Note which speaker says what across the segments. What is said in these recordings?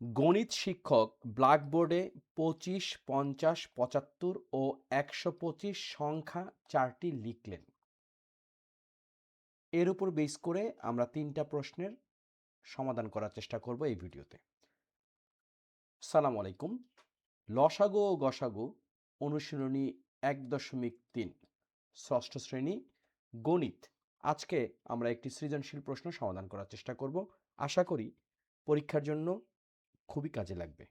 Speaker 1: গণিত শিক্ষক ব্ল্যাকবোর্ডে ২৫, ৫০, ৭৫ ও ১২৫ সংখ্যা চারটি লিখলেন। এর উপর বেস করে আমরা ৩টা প্রশ্নের সমাধান করার চেষ্টা করব এই ভিডিওতে। আসসালামু আলাইকুম। লসাগু ও গসাগু অনুশীলনী ১.৩ ষষ্ঠ শ্রেণী গণিত। আজকে আমরা একটি সৃজনশীল প্রশ্ন সমাধান করার চেষ্টা করব। আশা করি পরীক্ষার জন্য খুবই কাজে লাগবে।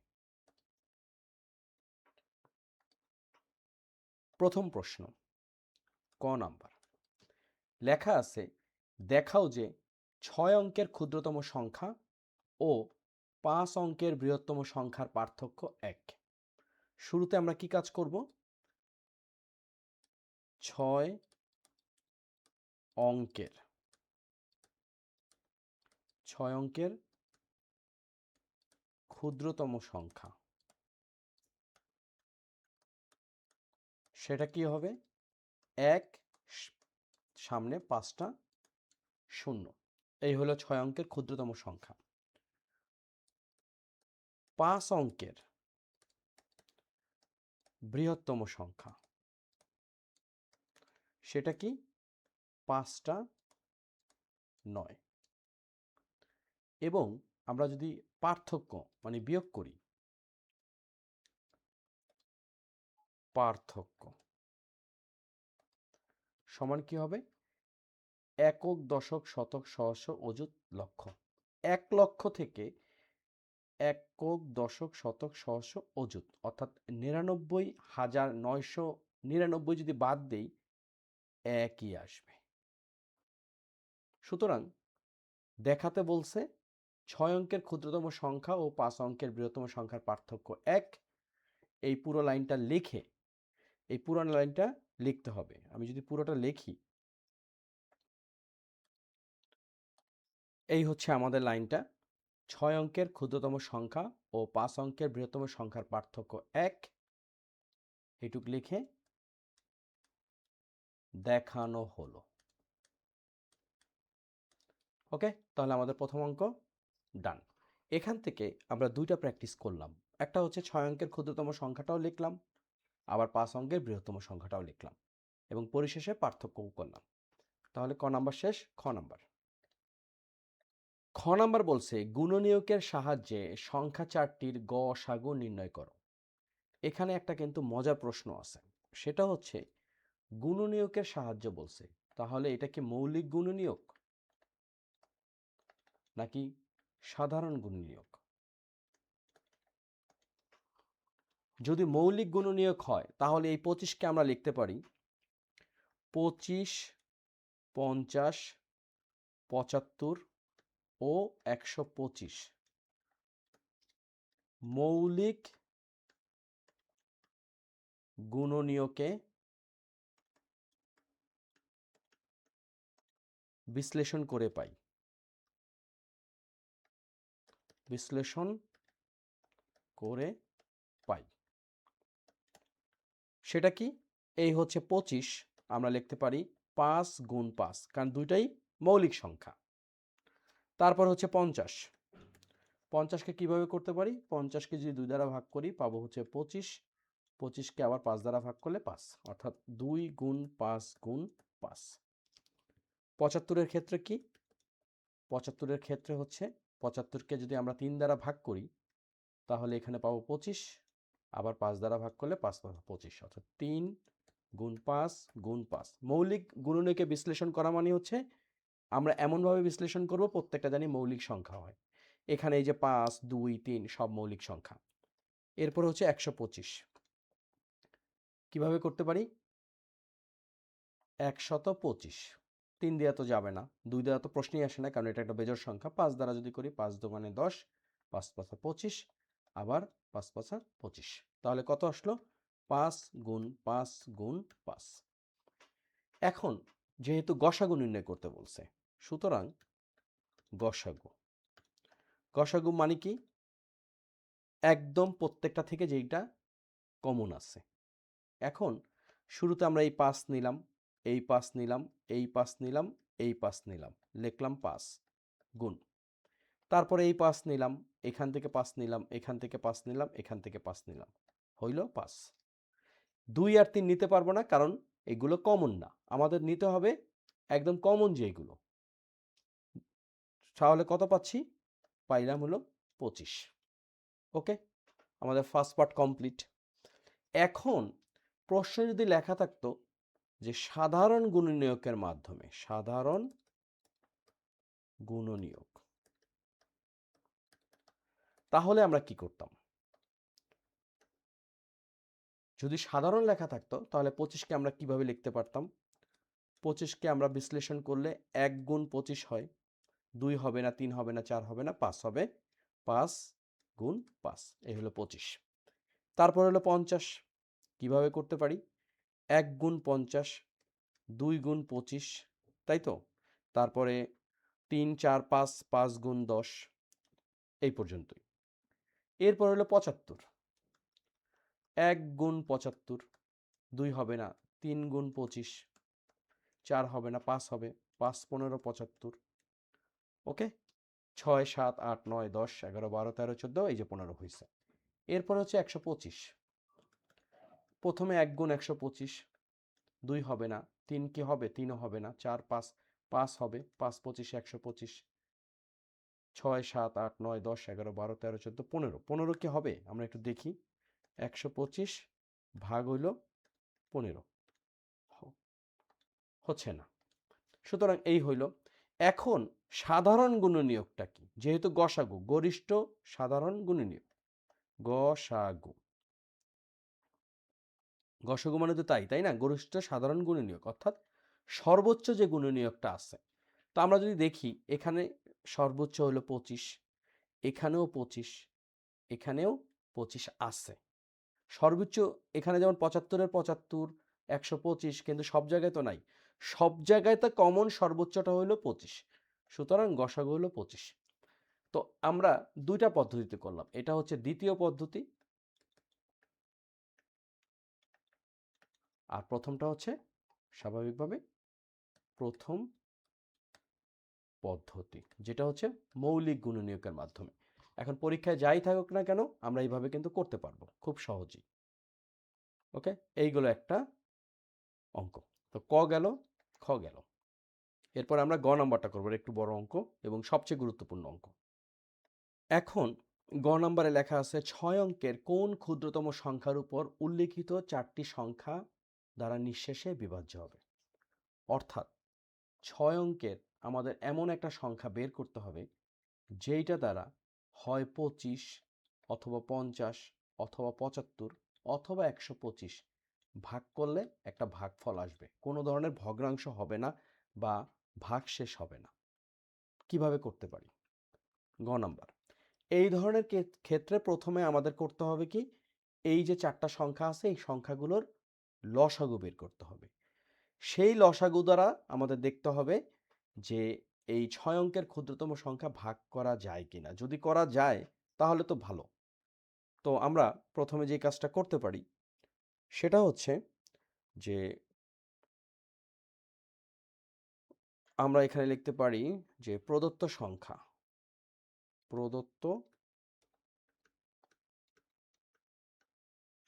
Speaker 1: প্রথম প্রশ্ন, ক নাম্বার। লেখা আছে, দেখাও যে ৬ অঙ্কের ক্ষুদ্রতম সংখ্যা ও ৫ অঙ্কের বৃহত্তম সংখ্যার পার্থক্য ১। শুরুতে আমরা কি কাজ করব? ৬ অঙ্কের ক্ষুদ্রতম সংখ্যা, সেটা কি হবে? ১, সামনে ৫টা শূন্য। এই হলো ৬ অঙ্কের ক্ষুদ্রতম সংখ্যা। ৫ অঙ্কের বৃহত্তম সংখ্যা, সেটা কি? ৫টা ৯। এবং আমরা যদি পার্থক্য মানে বিয়োগ করি, পার্থক্য সমান কি হবে? একক, দশক, শতক, সহস্র, অযুত, লক্ষ। ১ লক্ষ থেকে একক, দশক, শতক, সহস্র, অযুত অর্থাৎ ৯৯,৯৯৯ যদি বাদ দেই, একই আসবে। সুতরাং দেখাতে বলছে ৬ অঙ্কের ক্ষুদ্রতম সংখ্যা ও ৫ অঙ্কের বৃহত্তম সংখ্যার পার্থক্য ১। এই পুরো লাইনটা লিখতে হবে। আমি যদি পুরোটা লিখি, এই হচ্ছে আমাদের লাইনটা। ৬ অঙ্কের ক্ষুদ্রতম সংখ্যা ও ৫ অঙ্কের বৃহত্তম সংখ্যার পার্থক্য ১। এটুক লিখে দেখানো হলো। ওকে, তাহলে আমাদের প্রথম অঙ্ক ডান। এখান থেকে আমরা ২টা প্র্যাকটিস করলাম। একটা হচ্ছে ৬ অঙ্কের ক্ষুদ্রতম সংখ্যাটাও লিখলাম, আবার ৫ অঙ্কের বৃহত্তম সংখ্যাটাও লিখলাম এবং পরিশেষে পার্থক্যও করলাম। তাহলে ক নাম্বার শেষ। খ নাম্বার বলছে গুণনীয়কের সাহায্যে সংখ্যা চারটির গসাগু নির্ণয় করো। এখানে একটা কিন্তু মজার প্রশ্ন আছে, সেটা হচ্ছে গুণনীয়কের সাহায্য বলছে, তাহলে এটা কি মৌলিক গুণনীয়ক নাকি সাধারণ গুণনীয়ক? যদি মৌলিক গুণনীয়ক হয় তাহলে এই 25কে আমরা লিখতে পারি 25, 50, 75 ও 125 মৌলিক গুণনীয়কে বিশ্লেষণ করে পাই। সেটা কি? এই হচ্ছে 25, আমরা লিখতে পারি 5 গুণ 5, কারণ দুইটাই মৌলিক সংখ্যা। তারপর হচ্ছে 50, 50কে কিভাবে করতে পারি? 50কে যদি 2 দ্বারা ভাগ করি পাবো হচ্ছে 25, 25কে আবার 5 দ্বারা ভাগ করলে 5, অর্থাৎ 2 গুণ 5 গুণ 5। 75-এর ক্ষেত্রে কি? 75-এর ক্ষেত্রে হচ্ছে 75কে যদি আমরা 3 দ্বারা ভাগ করি তাহলে এখানে পাবো 25, আবার 5 দ্বারা ভাগ করলে 5 পাবো 25, অর্থাৎ 3 গুণ 5 গুণ 5। মৌলিক গুণনীয়কে বিশ্লেষণ করা মানে হচ্ছে আমরা এমনভাবে বিশ্লেষণ করব প্রত্যেকটা জানি মৌলিক সংখ্যা হয়। এখানে এই যে 5, 2, 3 সব মৌলিক সংখ্যা। এরপর হচ্ছে 125, কিভাবে করতে পারি? 125 3 দেওয়া তো যাবে না, 2 দেওয়া তো প্রশ্নই আসে না, কারণ এটা একটা বেজোড় সংখ্যা। 5 দ্বারা যদি করি 5 দোকানে 10, 5 পাঁচা 25, আবার 5 পাঁচা 25, তাহলে কত আসলো? 5 গুণ 5 গুণ 5। এখন যেহেতু গসাগু নির্ণয় করতে বলছে, সুতরাং গসাগু মানে কি? একদম প্রত্যেকটা থেকে যেইটা কমন আছে। এখন শুরুতে আমরা এই 5 নিলাম, এই 5 নিলাম, এই 5 নিলাম, এই 5 নিলাম, লিখলাম 5 গুণ। তারপরে এই 5 নিলাম, এখান থেকে 5 নিলাম, এখান থেকে 5 নিলাম, এখান থেকে 5 নিলাম, হইল 5। 2 আর 3 নিতে পারবো না, কারণ এগুলো কমন না। আমাদের নিতে হবে একদম কমন যেগুলো। তাহলে কত পাচ্ছি? পাইলাম হলো 25। ওকে, আমাদের ফার্স্ট পার্ট কমপ্লিট। এখন প্রশ্নে যদি লেখা থাকতো যে সাধারণ গুণনীয়কের মাধ্যমে, সাধারণ গুণনীয়ক, তাহলে আমরা কি করতাম? যদি সাধারণ লেখা থাকতো তাহলে 25কে আমরা কিভাবে লিখতে পারতাম? 25কে আমরা বিশ্লেষণ করলে 1 গুণ 25 হয়, 2 হবে না, 3 হবে না, 4 হবে না, 5 হবে। 5 গুণ 5, এই হলো 25। তারপর হলো 50, কিভাবে করতে পারি? 1 গুণ 50, 2 গুণ 25, তাই তো? তারপরে 3 4 5, 5 গুণ 10, এই পর্যন্তই। এরপর হলো 75, 1 গুণ 75, 2 হবে না, 3 গুণ 25, 4 হবে না, 5 হবে, 5 15 75। ওকে, 6 7 8 9 10 11 12 13 14, এই যে 15 হয়েছে। এরপর হচ্ছে 125, প্রথমে 1 গুণ 125, 2 হবে না, 3 কি হবে? 3ও হবে না, 4 5, 5 হবে, 5 25 125, 6 7 8 9 10 11 12 13 14 15, 15 কি হবে? আমরা একটু দেখি। 125 ভাগ হইল 15, হচ্ছে না। সুতরাং এই হইল। এখন সাধারণ গুণনীয়কটা কি? যেহেতু গসাগু, গরিষ্ঠ সাধারণ গুণনীয়ক, গসাগু, গসাগু মানে তো তাই না? গরিষ্ঠ সাধারণ গুণনীয়ক, অর্থাৎ সর্বোচ্চ যে গুণনীয়কটা আছে। তো আমরা যদি দেখি, এখানে সর্বোচ্চ হলো 25, এখানেও 25, এখানেও 25 আছে। সর্বোচ্চ এখানে যেমন 75-এর 75, 125, কিন্তু সব জায়গায় তো নাই। সব জায়গায় তো কমন সর্বোচ্চটা হলো 25, সুতরাং গসাগু হলো 25। তো আমরা দুইটা পদ্ধতিতে করলাম, এটা হচ্ছে দ্বিতীয় পদ্ধতি, আর প্রথমটা হচ্ছে স্বাভাবিকভাবে প্রথম পদ্ধতি, যেটা হচ্ছে মৌলিক গুণনীয়কের মাধ্যমে। এখন পরীক্ষায় যাই থাকুক না কেন, আমরা এইভাবে কিন্তু করতে পারবো খুব সহজেই। ওকে, এইগুলো একটা অঙ্ক। তো ক গেল, খ গেল। এরপর আমরা গ নাম্বারটা করবো, একটু বড় অঙ্ক এবং সবচেয়ে গুরুত্বপূর্ণ অঙ্ক। এখন গ নাম্বারে লেখা আছে 6 অঙ্কের কোন ক্ষুদ্রতম সংখ্যার উপর উল্লিখিত 4টি সংখ্যা দ্বারা নিঃশেষে বিভাজ্য হবে। অর্থাৎ 6 অঙ্কের আমাদের এমন একটা সংখ্যা বের করতে হবে যেইটা দ্বারা হয় 25 অথবা 50 অথবা 75 অথবা 125 ভাগ করলে একটা ভাগফল আসবে, কোনো ধরনের ভগ্নাংশ হবে না বা ভাগশেষ হবে না। কিভাবে করতে পারি? গ নাম্বার, এই ধরনের ক্ষেত্রে প্রথমে আমাদের করতে হবে কি, এই যে 4টা সংখ্যা আছে এই সংখ্যাগুলোর লসাগু বের করতে হবে। সেই লসাগু দ্বারা আমাদের দেখতে হবে যে এই 6 অঙ্কের ক্ষুদ্রতম সংখ্যা ভাগ করা যায় কিনা। যদি করা যায় তাহলে তো ভালো। তো আমরা প্রথমে যে কাজটা করতে পারি সেটা হচ্ছে যে আমরা এখানে লিখতে পারি যে প্রদত্ত সংখ্যা, প্রদত্ত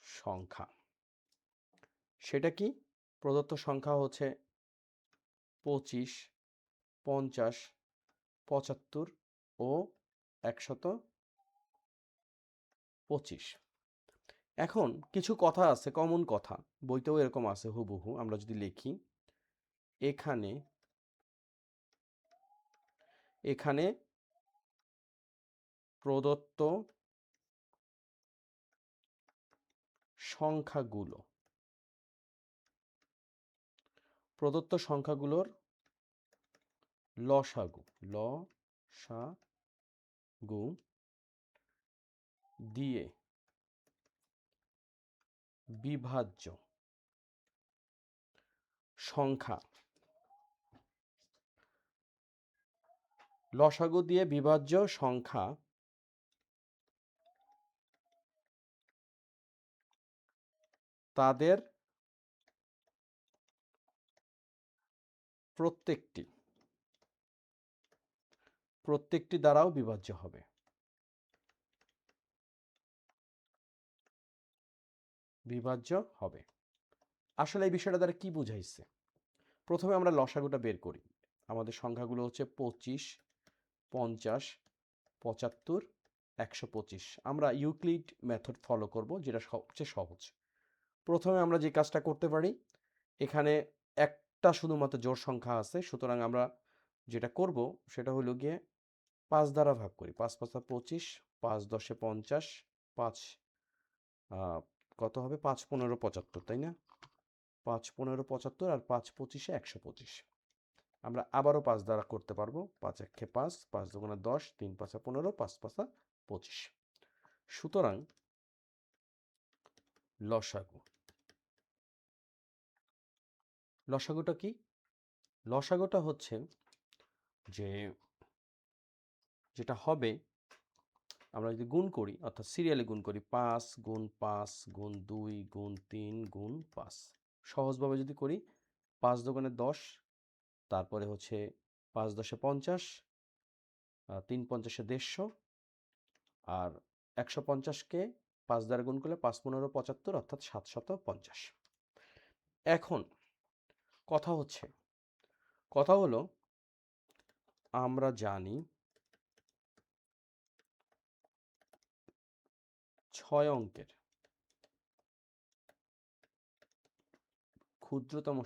Speaker 1: সংখ্যা, সেটা কি? প্রদত্ত সংখ্যা হচ্ছে 25, 50, 75 ও 125। এখন কিছু কথা আছে, কমন কথা, বইতেও এরকম আছে হুবহু। আমরা যদি লিখি এখানে, এখানে প্রদত্ত সংখ্যাগুলো, প্রদত্ত সংখ্যাগুলোর লসাগু, লসাগু দিয়ে বিভাজ্য সংখ্যা, লসাগু দিয়ে বিভাজ্য সংখ্যা তাদের প্রত্যেকটি দ্বারাও বিভাজ্য হবে। বিভাজ্য হবে। আসলে এই বিষয়টা দ্বারা কি বুঝাইছে? প্রথমে আমরা লসাগুটা বের করি। আমাদের সংখ্যাগুলো হচ্ছে 25, 50, 75, 125। আমরা ইউক্লিড মেথড ফলো করব, যেটা সবচেয়ে সহজ। প্রথমে আমরা যে কাজটা করতে পারি, এখানে একটা শুধুমাত্র জোড় সংখ্যা আছে, সুতরাং আমরা যেটা করব সেটা হলো গিয়ে 5 দ্বারা ভাগ করি। 5 5 25, 5 10 50, 5 কত হবে? 5 15 75, তাই না? 5 15 75 আর 5 25 125। আমরা আবারও 5 দ্বারা করতে পারবো। 5 1 5, 5 2 10, 3 5 15, 5 5 25। সুতরাং লসাগু, লসাগুটা কি? লসাগুটা হচ্ছে যে যেটা হবে, আমরা যদি গুণ করি, অর্থাৎ সিরিয়ালে গুণ করি, 5 গুণ 5 গুণ 2 গুণ 3 গুণ 5। সহজভাবে যদি করি, 5 দোকানে 10, তারপরে হচ্ছে 5 10 50, 3 50 150, আর 150কে 5 দ্বারা গুণ করলে 5 15 75, অর্থাৎ 750। এখন কথা হলো আমরা জানি 6 অঙ্কের ক্ষুদ্রতম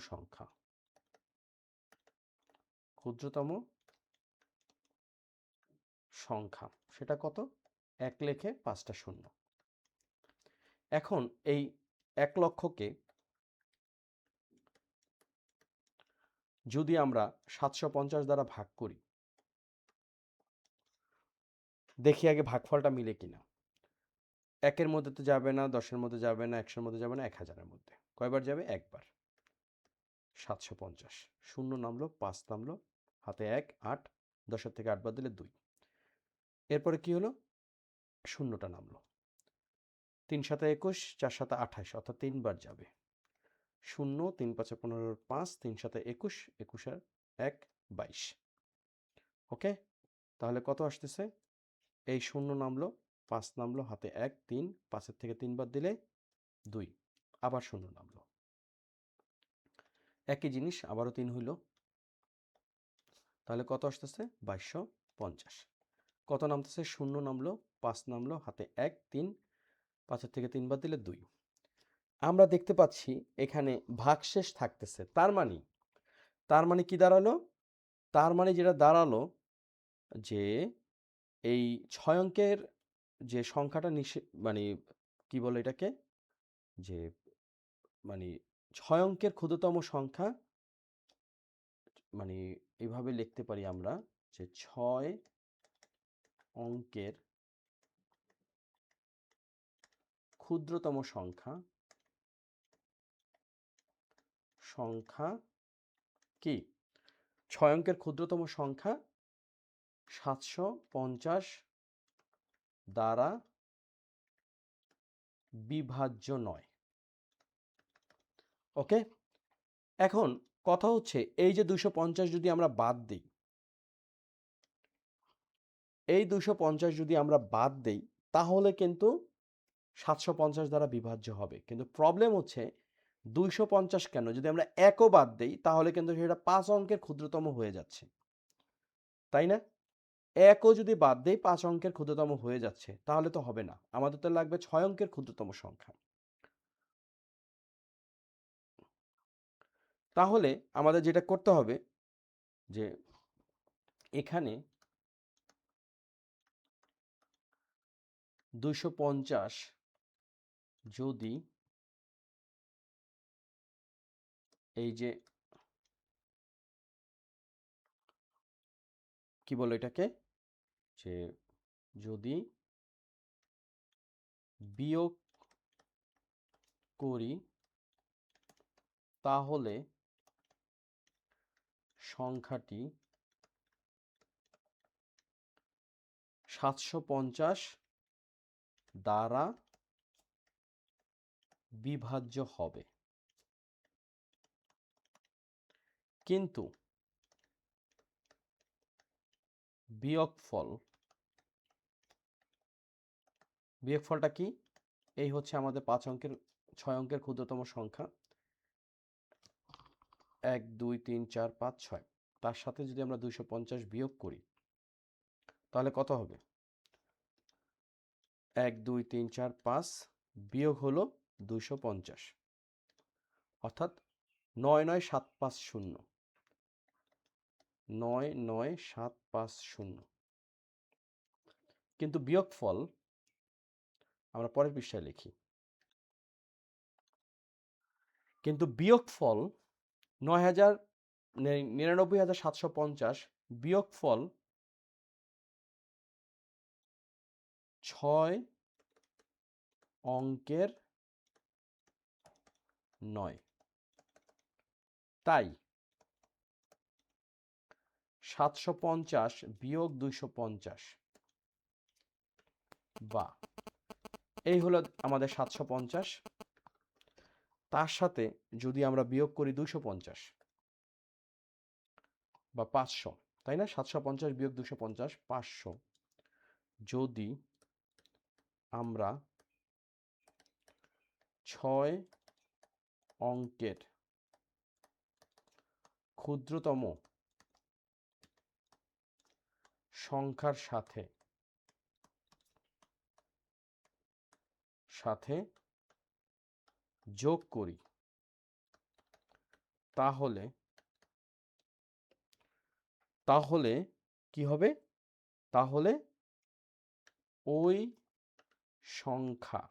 Speaker 1: সংখ্যা সেটা কত? 1 লেখে 5টা শূন্য। এখন এই 1 লক্ষকে যদি আমরা 750 দ্বারা ভাগ করি, দেখি আগে ভাগফলটা মিলে কিনা। 1-এর মধ্যে তো যাবে না, 10-এর মধ্যে যাবে না, 100-এর মধ্যে যাবে না, 1000-এর মধ্যে কয়বার যাবে? একবার। 750 শূন্য নামলো, 5 নামলো, হাতে 1, 8, 10-এর থেকে 8 বাদ দিলে 2। এরপরে কি হলো? শূন্যটা নামলো। 3 7 21, 4 7 28, অর্থাৎ 3 বার যাবে। 0 3 5 15, 5, 3 7 21, 21 আর 1 22। ওকে, তাহলে কত আসতেছে? এই 0 নামলো, 5 নামলো, হাতে 1, 3, 5-এর থেকে 3 বাদ দিলে 2, আবার 0 নামলো। একই জিনিস আবারও 3 হইল, তাহলে কত আসতেছে? 2250। কত নামতেছে? 0 নামলো, 5 নামলো, হাতে 1, 3, 5-এর থেকে 3 বাদ দিলে 2। আমরা দেখতে পাচ্ছি এখানে ভাগশেষ থাকতেছে। তার মানে কি দাঁড়ালো? তার মানে যেটা দাঁড়ালো যে এই 6 অঙ্কের যে সংখ্যাটা মানে কি বলে এটাকে, যে মানে 6 অঙ্কের ক্ষুদ্রতম সংখ্যা, মানে এভাবে লিখতে পারি আমরা যে 6 অঙ্কের ক্ষুদ্রতম সংখ্যা কি? 6 অঙ্কের ক্ষুদ্রতম সংখ্যা 750 দ্বারা বিভাজ্য নয়। ওকে, এখন কথা হচ্ছে এই যে 250 যদি আমরা বাদ দিই, এই 250 যদি আমরা বাদ দেই, তাহলে কিন্তু 750 দ্বারা বিভাজ্য হবে। কিন্তু প্রবলেম হচ্ছে 250 কেন? যদি আমরা 1ও বাদ দেই, তাহলে কিন্তু সেটা 5 অঙ্কের ক্ষুদ্রতম হয়ে যাচ্ছে, তাই না? 1ও যদি বাদ দেই 5 অঙ্কের ক্ষুদ্রতম হয়ে যাচ্ছে, তাহলে তো হবে না। আমাদের তো লাগবে 6 অঙ্কের ক্ষুদ্রতম সংখ্যা। তাহলে আমাদের যেটা করতে হবে যে এখানে 250 যদি এই যে কি বলে এটাকে, যে যদি বিয়োগ করি, তাহলে সংখ্যাটি 750 দ্বারা বিভাজ্য হবে। কিন্তু বিয়োগফলটা কি? এই হচ্ছে আমাদের 5 অঙ্কের 6 অঙ্কের ক্ষুদ্রতম সংখ্যা 1 2 3 4 5 6, তার সাথে যদি আমরা 250 বিয়োগ করি তাহলে কত হবে? 1 2 3 4 5 বিয়োগ হলো 250, অর্থাৎ 99750, 99750। কিন্তু বিয়োগফল আমরা পরের পৃষ্ঠায় লিখি। কিন্তু বিয়োগফল 99750 বিয়োগফল 6 অঙ্কের নয়। তাই 750 বিয়োগ 250, বা এই হলো আমাদের 750, তার সাথে যদি আমরা বিয়োগ করি 250 বা 500, তাই না? 750 বিয়োগ 250 500। যদি আমরা 6 অঙ্কের ক্ষুদ্রতম সংখ্যার সাথে যোগ করি তাহলে কি হবে? তাহলে ওই সংখ্যা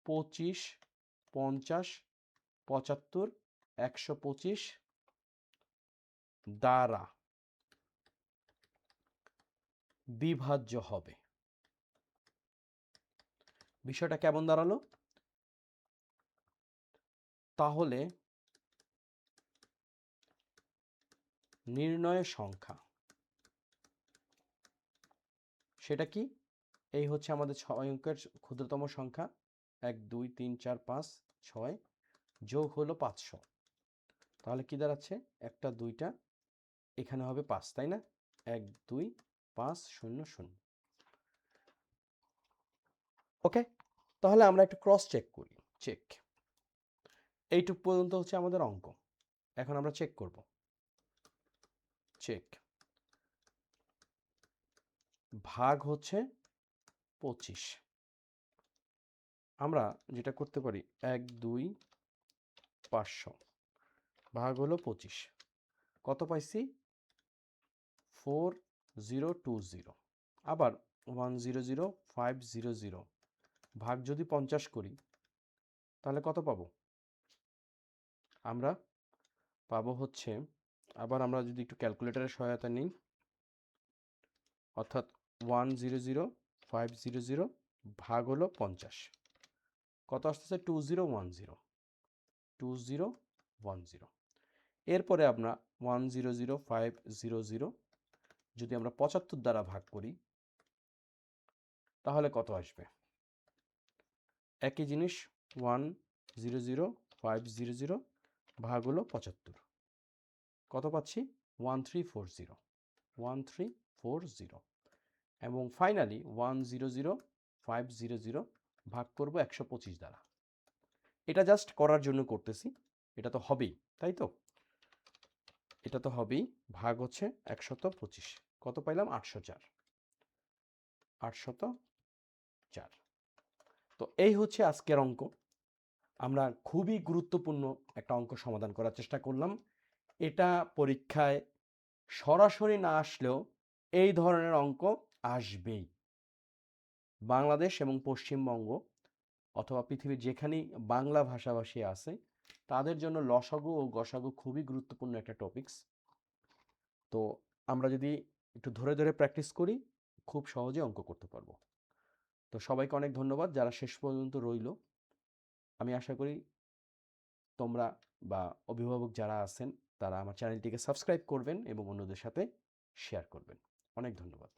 Speaker 1: 25 50 75 125 দ্বারা বিভাজ্য হবে। বিষয়টা কেমন দাঁড়ালো? তাহলে নির্ণয় সংখ্যা সেটা কি? এই হচ্ছে আমাদের 6 অঙ্কের ক্ষুদ্রতম সংখ্যা 1 2 3 4 5 6 যোগ হলো 500, তাহলে কি দাঁড়াচ্ছে? একটা দুইটা এখানে হবে 5, তাই না? 1 2 5 0 0। ওকে, তাহলে আমরা একটু ক্রস চেক করি। চেক, এইটুক পর্যন্ত হচ্ছে আমাদের অঙ্ক। এখন আমরা চেক করব। চেক, ভাগ হচ্ছে 25। আমরা যেটা করতে পারি 1 2 500 ভাগ হলো 25, কত পাইছি? 4020। আবার 100500 ভাগ যদি 50 করি তাহলে কত পাবো? আমরা পাবো হচ্ছে, আবার আমরা যদি একটু ক্যালকুলেটরের সহায়তা নিই, অর্থাৎ 100500 ভাগ হলো 50, কত আসতেছে? 2010। এরপরে আমরা 100500 যদি আমরা 75 দ্বারা ভাগ করি তাহলে কত আসবে? একই জিনিস, 100500 ভাগ হলো 75, কত পাচ্ছি? 1340। এবং ফাইনালি 100500 ভাগ করব 125 দ্বারা। এটা জাস্ট করার জন্য করতেছি, এটা তো হবেই, তাই তো? এটা তো হবেই। ভাগ হচ্ছে 125, কত পাইলাম? 804। তো এই হচ্ছে আজকের অঙ্ক। আমরা খুবই গুরুত্বপূর্ণ একটা অঙ্ক সমাধান করার চেষ্টা করলাম। এটা পরীক্ষায় সরাসরি না আসলেও এই ধরনের অঙ্ক আসবেই। বাংলাদেশ এবং পশ্চিমবঙ্গ অথবা পৃথিবীর যেখানেই বাংলা ভাষাভাষী আছে তাদের জন্য লসাগু ও গসাগু খুবই গুরুত্বপূর্ণ একটা টপিকস। তো আমরা যদি একটু ধরে ধরে প্র্যাকটিস করি খুব সহজে অঙ্ক করতে পারবো। তো সবাইকে অনেক ধন্যবাদ যারা শেষ পর্যন্ত রইল। আমি আশা করি তোমরা বা অভিভাবক যারা আছেন তারা আমার চ্যানেলটিকে সাবস্ক্রাইব করবেন এবং অন্যদের সাথে শেয়ার করবেন। অনেক ধন্যবাদ।